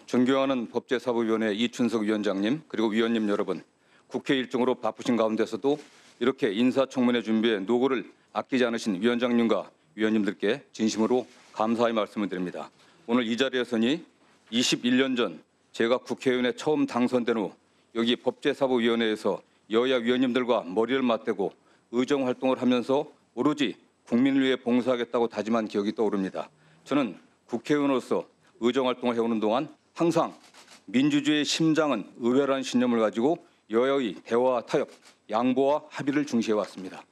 존경하는 법제사법위원회 이춘석 위원장님 그리고 위원님 여러분, 국회 일정으로 바쁘신 가운데서도 이렇게 인사청문회 준비에 노고를 아끼지 않으신 위원장님과 위원님들께 진심으로 감사의 말씀을 드립니다. 오늘 이 자리에 서니 21년 전 제가 국회의원에 처음 당선된 후 여기 법제사법위원회에서 여야 위원님들과 머리를 맞대고 의정활동을 하면서 오로지 국민을 위해 봉사하겠다고 다짐한 기억이 떠오릅니다. 저는 국회의원으로서 의정활동을 해오는 동안 항상 민주주의의 심장은 의회라는 신념을 가지고 여야의 대화와 타협, 양보와 합의를 중시해왔습니다.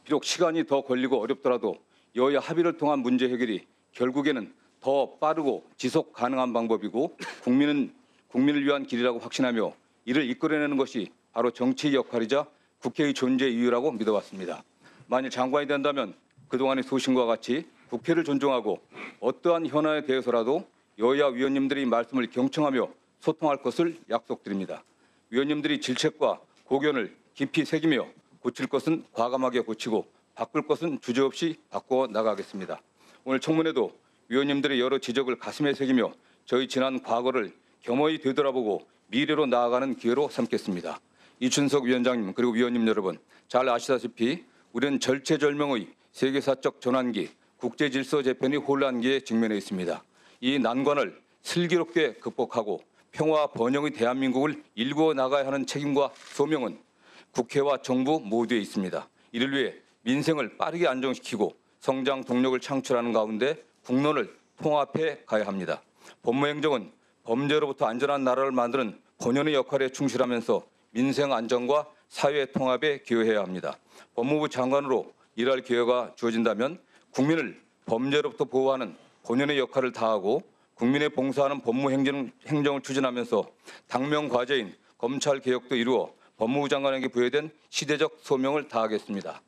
비록 시간이 더 걸리고 어렵더라도 여야 합의를 통한 문제 해결이 결국에는 더 빠르고 지속 가능한 방법이고 국민을 위한 길이라고 확신하며 이를 이끌어내는 것이 바로 정치의 역할이자 국회의 존재 이유라고 믿어왔습니다. 만일 장관이 된다면 그동안의 소신과 같이 국회를 존중하고 어떠한 현안에 대해서라도 여야 위원님들이 말씀을 경청하며 소통할 것을 약속드립니다. 위원님들이 질책과 고견을 깊이 새기며 고칠 것은 과감하게 고치고 바꿀 것은 주저없이 바꿔 나가겠습니다. 오늘 청문회도 위원님들의 여러 지적을 가슴에 새기며 저희 지난 과거를 겸허히 되돌아보고 미래로 나아가는 기회로 삼겠습니다. 이춘석 위원장님 그리고 위원님 여러분, 잘 아시다시피 우리는 절체절명의 세계사적 전환기, 국제질서 재편의 혼란기에 직면해 있습니다. 이 난관을 슬기롭게 극복하고 평화와 번영의 대한민국을 일구어 나가야 하는 책임과 소명은 국회와 정부 모두에 있습니다. 이를 위해 민생을 빠르게 안정시키고 성장 동력을 창출하는 가운데 국론을 통합해 가야 합니다. 법무행정은 범죄로부터 안전한 나라를 만드는 본연의 역할에 충실하면서 민생 안정과 사회 통합에 기여해야 합니다. 법무부 장관으로 일할 기회가 주어진다면 국민을 범죄로부터 보호하는 본연의 역할을 다하고 국민에 봉사하는 법무행정을 추진하면서 당면 과제인 검찰 개혁도 이루어 법무부 장관에게 부여된 시대적 소명을 다하겠습니다.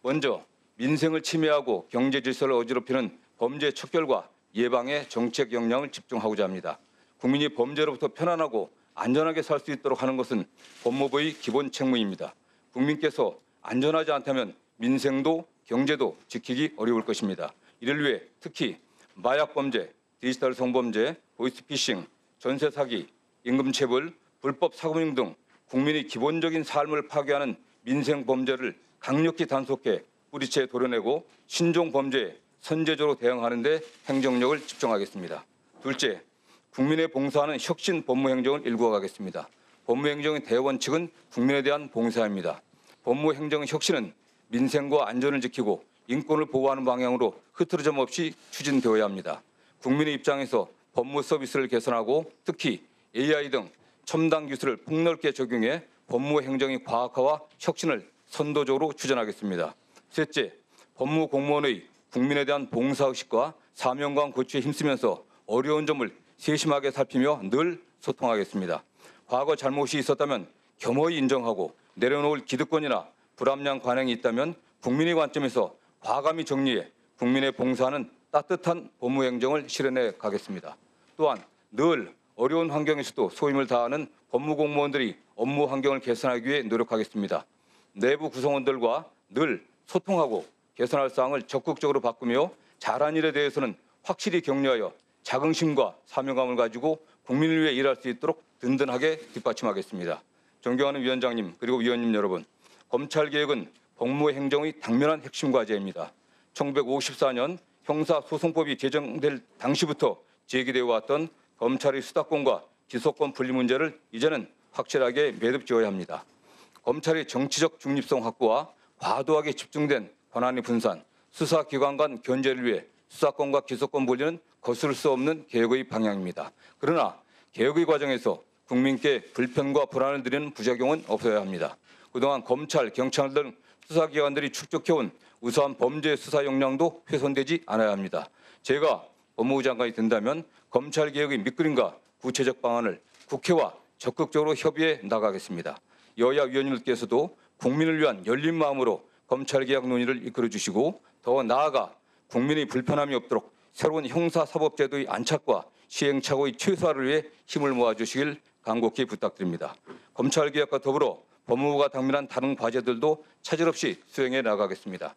먼저 민생을 침해하고 경제 질서를 어지럽히는 범죄 척결과 예방에 정책 역량을 집중하고자 합니다. 국민이 범죄로부터 편안하고 안전하게 살 수 있도록 하는 것은 법무부의 기본 책무입니다. 국민께서 안전하지 않다면 민생도 경제도 지키기 어려울 것입니다. 이를 위해 특히 마약범죄, 디지털 성범죄, 보이스피싱, 전세 사기, 임금체불, 불법 사금융 등 국민의 기본적인 삶을 파괴하는 민생 범죄를 강력히 단속해 뿌리채 도려내고 신종 범죄에 선제적으로 대응하는 데 행정력을 집중하겠습니다. 둘째, 국민에 봉사하는 혁신 법무행정을 일구어 가겠습니다. 법무행정의 대원칙은 국민에 대한 봉사입니다. 법무행정의 혁신은 민생과 안전을 지키고 인권을 보호하는 방향으로 흐트러짐 없이 추진되어야 합니다. 국민의 입장에서 법무 서비스를 개선하고 특히 AI 등 첨단 기술을 폭넓게 적용해 법무행정의 과학화와 혁신을 선도적으로 추진하겠습니다. 셋째, 법무 공무원의 국민에 대한 봉사의식과 사명감 고취에 힘쓰면서 어려운 점을 세심하게 살피며 늘 소통하겠습니다. 과거 잘못이 있었다면 겸허히 인정하고 내려놓을 기득권이나 불합리한 관행이 있다면 국민의 관점에서 과감히 정리해 국민에 봉사하는 따뜻한 법무행정을 실현해 가겠습니다. 또한 늘 어려운 환경에서도 소임을 다하는 법무공무원들이 업무 환경을 개선하기 위해 노력하겠습니다. 내부 구성원들과 늘 소통하고 개선할 사항을 적극적으로 바꾸며 잘한 일에 대해서는 확실히 격려하여 자긍심과 사명감을 가지고 국민을 위해 일할 수 있도록 든든하게 뒷받침하겠습니다. 존경하는 위원장님 그리고 위원님 여러분, 검찰개혁은 법무행정의 당면한 핵심 과제입니다. 1954년 형사소송법이 제정될 당시부터 제기되어 왔던 검찰의 수사권과 기소권 분리 문제를 이제는 확실하게 매듭지어야 합니다. 검찰의 정치적 중립성 확보와 과도하게 집중된 권한의 분산, 수사기관 간 견제를 위해 수사권과 기소권 분리는 거스를 수 없는 개혁의 방향입니다. 그러나 개혁의 과정에서 국민께 불편과 불안을 드리는 부작용은 없어야 합니다. 그동안 검찰, 경찰 등 수사기관들이 축적해온 우수한 범죄 수사 역량도 훼손되지 않아야 합니다. 제가 법무부 장관이 된다면 검찰개혁의 밑그림과 구체적 방안을 국회와 적극적으로 협의해 나가겠습니다. 여야 위원님들께서도 국민을 위한 열린 마음으로 검찰개혁 논의를 이끌어 주시고 더 나아가 국민의 불편함이 없도록 새로운 형사사법제도의 안착과 시행착오의 최소화를 위해 힘을 모아주시길 간곡히 부탁드립니다. 검찰개혁과 더불어 법무부가 당면한 다른 과제들도 차질 없이 수행해 나가겠습니다.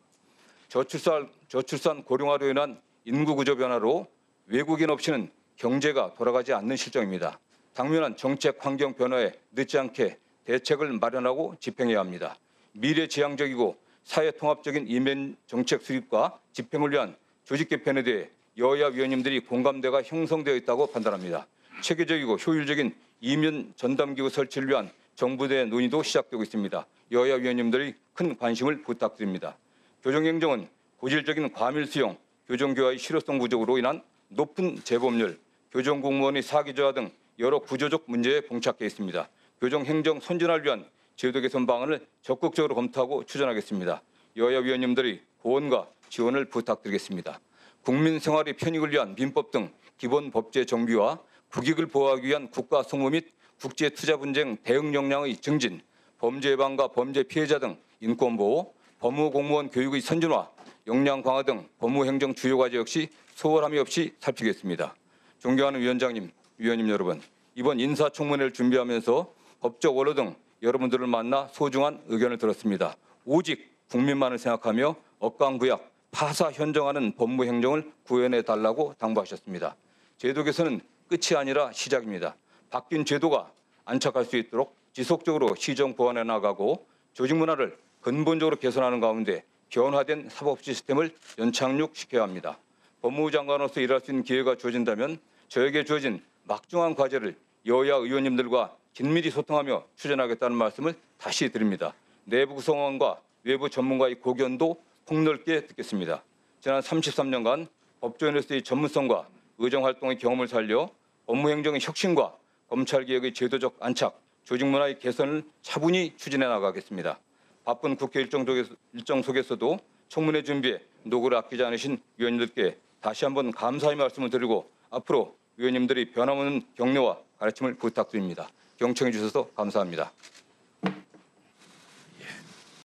저출산 고령화로 인한 인구 구조 변화로 외국인 없이는 경제가 돌아가지 않는 실정입니다. 당면한 정책 환경 변화에 늦지 않게 대책을 마련하고 집행해야 합니다. 미래지향적이고 사회통합적인 이면 정책 수립과 집행을 위한 조직 개편에 대해 여야 위원님들이 공감대가 형성되어 있다고 판단합니다. 체계적이고 효율적인 이면 전담기구 설치를 위한 정부 내 논의도 시작되고 있습니다. 여야 위원님들이 큰 관심을 부탁드립니다. 교정행정은 고질적인 과밀 수용, 교정교화의 실효성 부족으로 인한 높은 재범률, 교정공무원의 사기 저하 등 여러 구조적 문제에 봉착해 있습니다. 교정행정 선진화를 위한 제도 개선 방안을 적극적으로 검토하고 추진하겠습니다. 여야 위원님들의 고언과 지원을 부탁드리겠습니다. 국민 생활의 편익을 위한 민법 등 기본 법제 정비와 국익을 보호하기 위한 국가 성무 및 국제 투자 분쟁 대응 역량의 증진, 범죄 예방과 범죄 피해자 등 인권 보호, 법무 공무원 교육의 선진화, 역량 강화 등 법무행정 주요 과제 역시 소홀함이 없이 살피겠습니다. 존경하는 위원장님, 위원님 여러분, 이번 인사청문회를 준비하면서 법적 원로 등 여러분들을 만나 소중한 의견을 들었습니다. 오직 국민만을 생각하며 억강구약, 파사 현정하는 법무행정을 구현해 달라고 당부하셨습니다. 제도 개선은 끝이 아니라 시작입니다. 바뀐 제도가 안착할 수 있도록 지속적으로 시정 보완해 나가고 조직 문화를 근본적으로 개선하는 가운데 변화된 사법 시스템을 연착륙시켜야 합니다. 법무부 장관으로서 일할 수 있는 기회가 주어진다면 저에게 주어진 막중한 과제를 여야 의원님들과 긴밀히 소통하며 추진하겠다는 말씀을 다시 드립니다. 내부 구성원과 외부 전문가의 고견도 폭넓게 듣겠습니다. 지난 33년간 법조인으로서의 전문성과 의정활동의 경험을 살려 법무행정의 혁신과 검찰개혁의 제도적 안착, 조직문화의 개선을 차분히 추진해 나가겠습니다. 바쁜 국회 일정 속에서도 청문회 준비에 노고를 아끼지 않으신 위원님들께 다시 한번 감사의 말씀을 드리고 앞으로 위원님들이 변함없는 격려와 가르침을 부탁드립니다. 경청해 주셔서 감사합니다.